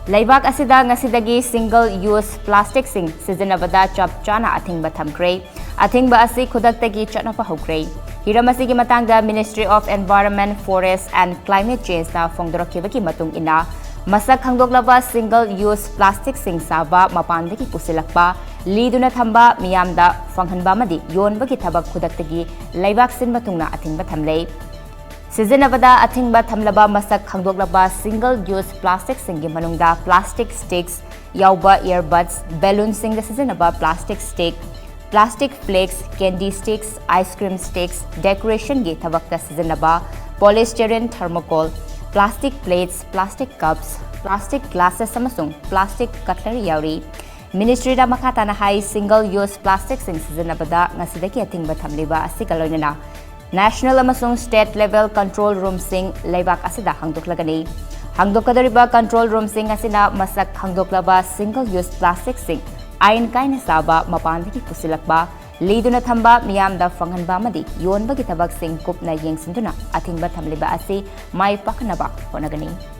Leibak Asida ngasidagi single use plastic sing Sijinnabada chap chana athingba thamkre. Athingba asi khudaktagi chatnapa hokre. Hiram asigi matangda Ministry of Environment, Forest and Climate Change na phongdorakibaki matung ina masak khangdoklaba single use plastic sing saba mapandagi pusilakpa liduna thamba miyamda phanghanba madi yonbagi thabak khudaktagi Leibak sin matungna athingba thamlei. Sijinnabada athingba thamlaba masak khangdoklaba single use plastic singi manungda plastic sticks, yauba earbuds, balloon singda sijinnaba plastic stick, plastic flakes, candy sticks, ice cream sticks, decoration gi thabakta sijinnaba polystyrene thermocol, plastic plates, plastic cups, plastic glasses amasung plastic cutlery yauri. Ministry da makata na hai single use plastic sing sijinnabada ngasidagi athingba thamliba asikaloinana National amasung state level control room sing Leibak Asida hangdoklagani. Hangdokadariba control room sing asina masak hangdoklaba single use plastic sing ain kaina saba mapandagi pusilakba liduna thamba miyamda phanghanba madi yonbagi tabak sing kupna yengsinduna athingba thamliba asi mai paknaba honagani.